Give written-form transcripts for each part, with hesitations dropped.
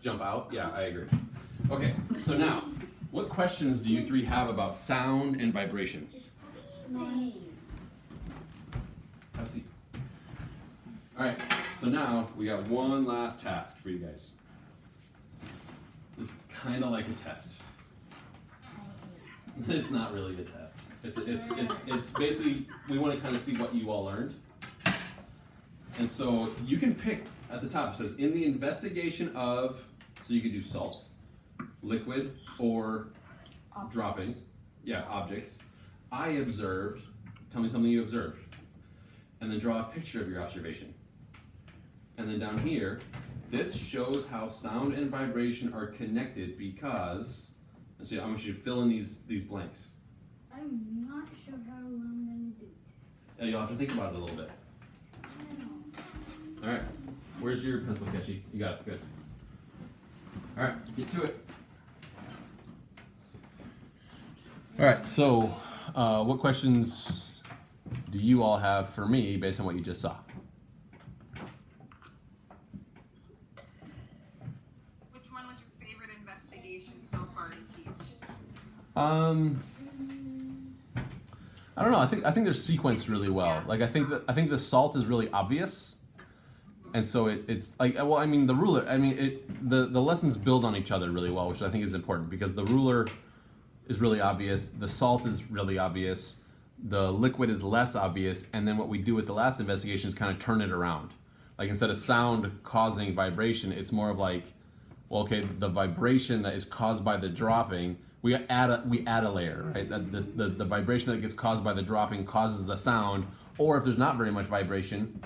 jump out. Yeah, I agree. Okay, so now, what questions do you three have about sound and vibrations? Have a seat. All right, so now we got one last task for you guys. This is kind of like a test. It's not really a test. It's basically, we want to kind of see what you all learned. And so you can pick at the top. It says, in the investigation of, so you could do salt, liquid, or dropping, objects. I observed, tell me something you observed. And then draw a picture of your observation. And then down here, this shows how sound and vibration are connected because, and so I want you to fill in these blanks. I'm not sure how I'm going to do it. And you'll have to think about it a little bit. All right, where's your pencil, Keshi? You got it, good. All right, get to it. All right, so what questions do you all have for me based on what you just saw? Which one was your favorite investigation so far to teach? I don't know. I think they're sequenced really well. Like I think the salt is really obvious, and so it's like, well, I mean the ruler. I mean the lessons build on each other really well, which I think is important because the ruler is really obvious, the salt is really obvious, the liquid is less obvious, and then what we do with the last investigation is kind of turn it around. Like instead of sound causing vibration, it's more of like, well, okay, the vibration that is caused by the dropping. We add a layer, right? The vibration that gets caused by the dropping causes the sound, or if there's not very much vibration,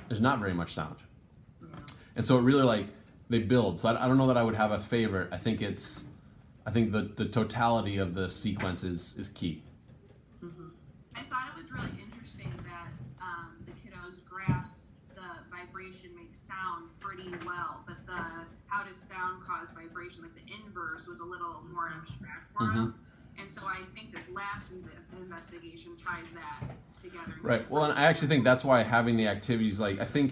there's not very much sound. And so it really like, they build. So I don't know that I would have a favorite. I think the totality of the sequence is key. I thought it was really interesting that the kiddos grasped the vibration makes sound pretty well, but the how does sound cause vibration, like the inverse was a little more abstract for them. And so I think this last investigation ties that together. Right. Well, and I actually think that's why having the activities, like I think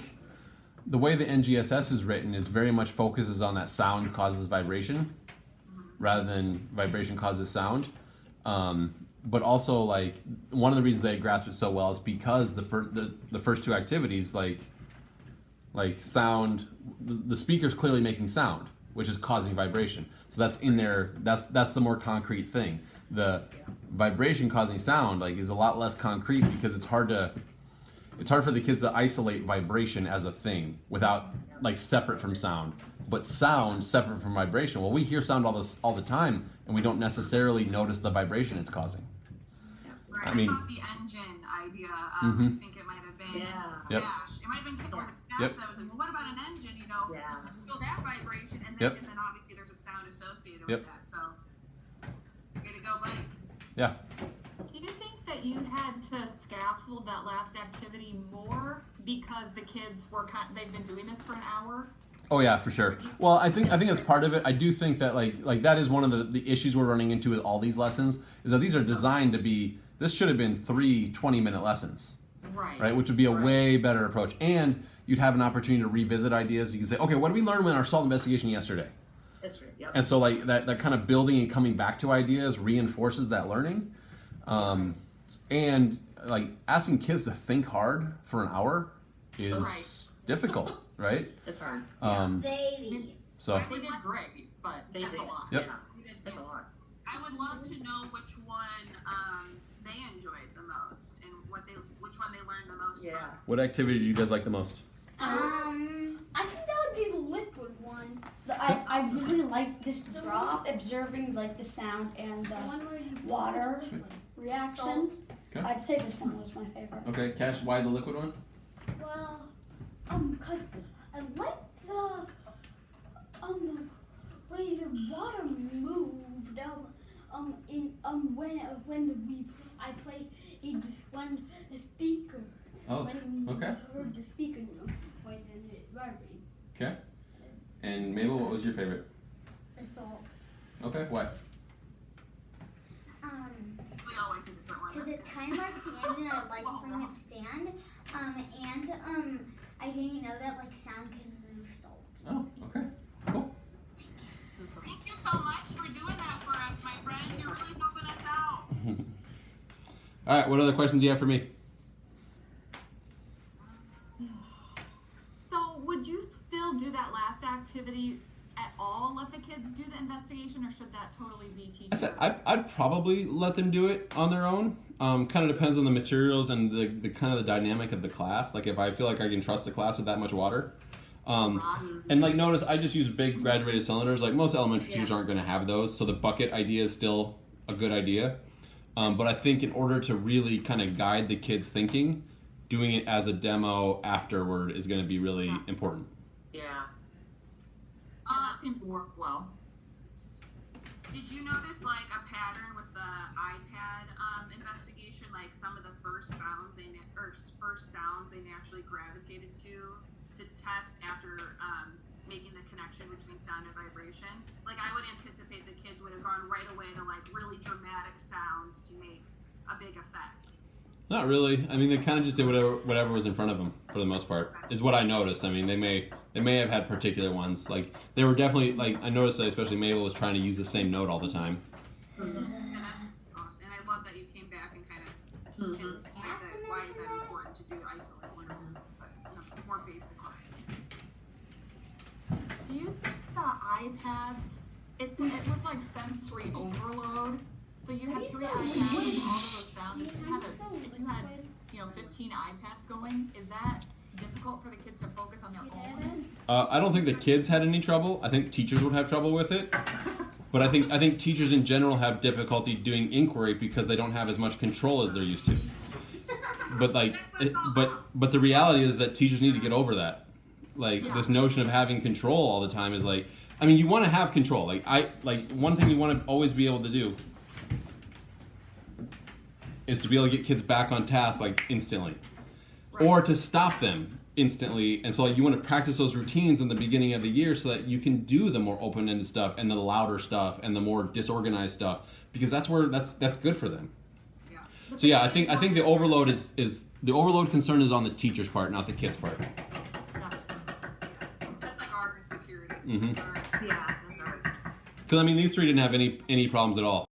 the way the NGSS is written is very much focuses on that sound causes vibration rather than vibration causes sound. But also, like, one of the reasons they grasp it so well is because the first two activities, like sound, the speaker's clearly making sound, which is causing vibration. So that's in there. That's the more concrete thing. The vibration causing sound, like, is a lot less concrete because it's hard for the kids to isolate vibration as a thing without, like, separate from sound. But sound separate from vibration. Well, we hear sound all the time, and we don't necessarily notice the vibration it's causing. Right. I mean, thought the engine idea. I think it might have been Yep. Cash. It might have been Cash. Was it Cash Yep. that was like, well, what about an engine? You know, feel that vibration, and then Yep. and then obviously there's a sound associated Yep. with that. So, way to go, buddy. Yeah. Do you think that you had to scaffold that last activity more because the kids they've been doing this for an hour? Oh yeah, for sure. Well, I think that's part of it. I do think that like that is one of the issues we're running into with all these lessons is that these are designed to be. This should have been 3 20-minute lessons, right? Which would be a way better approach, and you'd have an opportunity to revisit ideas. You can say, okay, what did we learn in our salt investigation yesterday? History, yep. And so like that kind of building and coming back to ideas reinforces that learning, and like asking kids to think hard for an hour is difficult, right? It's hard. So They did great, but they did a lot. Yep. That's a lot. I would love to know which one they enjoyed the most and which one they learned the most Yeah. from. What activity did you guys like the most? I think that would be the liquid one. I really like this drop, observing like the sound and the water reactions. Okay. I'd say this one was my favorite. Okay, Cash, why the liquid one? Well, cause I like the way the water moved. I played when the speaker. Oh, When okay. you heard the speaker noise and it vibrated. Okay. And Mabel, what was your favorite? The salt. Okay, why? We all like a different one. Because That's it's good. kind of like sand and I like playing with sand. And I didn't know that like sound can move salt. Oh, okay, cool. All right, what other questions do you have for me? So would you still do that last activity at all? Let the kids do the investigation, or should that totally be teacher? I'd probably let them do it on their own. Kind of depends on the materials and the kind of the dynamic of the class. Like if I feel like I can trust the class with that much water. And like notice I just use big graduated cylinders. Like most elementary teachers aren't going to have those, so the bucket idea is still a good idea. But I think in order to really kind of guide the kids' thinking, doing it as a demo afterward is going to be really important. Yeah. That seems to work well. Did you notice like a pattern with the iPad investigation? Like some of the first sounds they naturally gravitated to test after making the connection between sound and vibration. Like I would anticipate the kids would have gone right away to like really dramatic sounds to make a big effect. Not really. I mean, they kind of just did whatever was in front of them for the most part. Is what I noticed. I mean, they may have had particular ones. Like they were definitely like I noticed that especially Mabel was trying to use the same note all the time. And that's awesome. And I love that you came back and kind of pinpointed why is that important to do isolate one, but more basic. Do you think the iPads, it was like sensory overload? So you had 3 iPads and all of those sounds. If you had 15 iPads going, is that difficult for the kids to focus on their own? I don't think the kids had any trouble. I think teachers would have trouble with it. But I think teachers in general have difficulty doing inquiry because they don't have as much control as they're used to. But but the reality is that teachers need to get over that. Like this notion of having control all the time is like, I mean, you want to have control. Like one thing you want to always be able to do is to be able to get kids back on task like instantly, or to stop them instantly. And so like, you want to practice those routines in the beginning of the year so that you can do the more open-ended stuff and the louder stuff and the more disorganized stuff because that's good for them. Yeah. So yeah, I think the overload is the overload concern is on the teacher's part, not the kid's part. That's like our insecurity. Mm-hmm. Yeah, that's right. Because I mean, these 3 didn't have any problems at all.